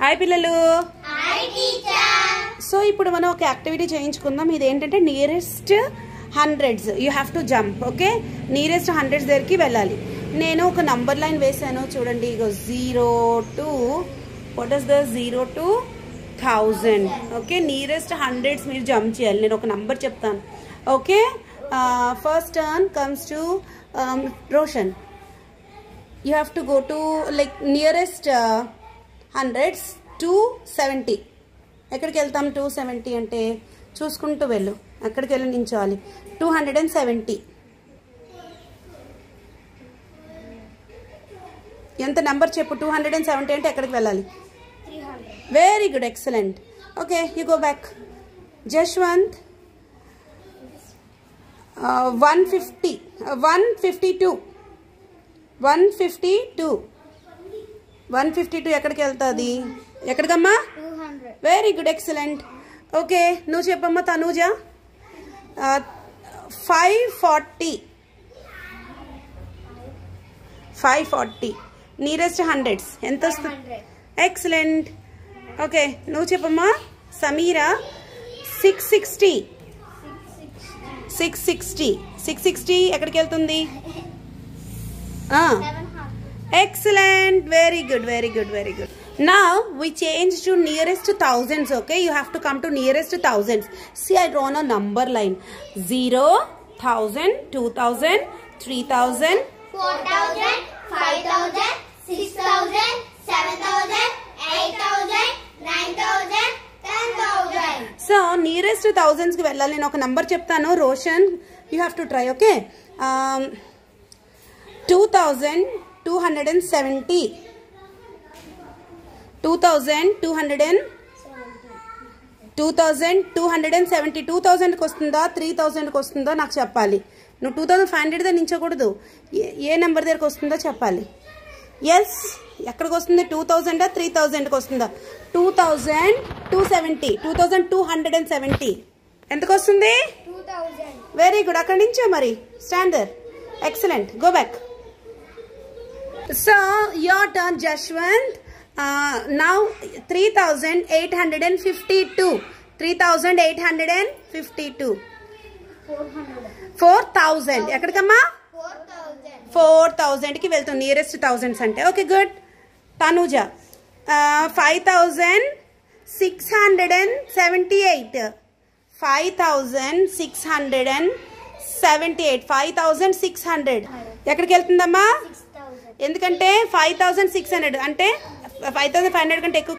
Hi పిల్లలు. Hi teacher. So ఇప్పుడు మనం ఒక యాక్టివిటీ చేయించుకుందాం. ఇది ఏంటంటే nearest hundreds you have to jump. Okay, nearest hundreds దగ్గరికి వెళ్ళాలి. నేను ఒక నంబర్ లైన్ వేసాను చూడండి. ఇగో 0 to what is the 0 to 1000. Okay, nearest hundreds మీరు జంప్ చేయాలి. నేను ఒక నంబర్ చెప్తాను. Okay, first turn comes to Roshan. You have to go to like nearest hundreds 270. ఎక్కడికి వెళ్తాం? 270 అంటే చూసుకుంటూ వెళ్ళు. అక్కడికి వెళ్ళి నించోవాలి. 270 ఎంత నెంబర్ చెప్పు? 270 అంటే ఎక్కడికి వెళ్ళాలి? 300. Very good, excellent. Okay, you go back. Jashwanth 150 152 152 ఎక్కడికి వెళ్తుంది? ఎక్కడికమ్మా? 200. Very good, excellent. ఓకే, నువ్వు చెప్పమ్మా తనూజ. 540 నియరెస్ట్ హండ్రెడ్స్ ఎంత వస్తుంది? 500. ఎక్సలెంట్. ఓకే, నువ్వు చెప్పమ్మా సమీరా. 660 ఎక్కడికి వెళ్తుంది? 700. Excellent, very good. Now we change to nearest to thousands. Okay, you have to come to nearest to thousands. See, I drawn a number line. 0, 1000, 2000, 3000, 4000, 5000, 6000, 7000, 8000, 9000, 10,000. so nearest to thousands ki vellali. నేను ఒక number చెప్తాను. Roshan, you have to try. Okay, 2270 2000కి వస్తుందా 3000కి వస్తుందో నాకు చెప్పాలి. నువ్వు 2500 దగ్గర నించకూడదు. ఏ number దగ్గరకు వస్తుందో చెప్పాలి. ఎస్, ఎక్కడికి వస్తుంది? 2000 3000కి వస్తుందా? 2270 ఎంతకు వస్తుంది? 2000. వెరీ గుడ్, అక్కడి నుంచే మరి. Standard, excellent. Go back. So your turn, Jashwant. Now 3852 4000 ఎక్కడికమ్మా? 4000కి వెళ్తుంది. నియరెస్ట్ థౌజండ్స్ అంటే. Okay, good. తనుజ 5678 5600 ఎక్కడికి వెళ్తుందమ్మా? ఎందుకంటే 5600 అంటే 5500 కంటే ఎక్కువ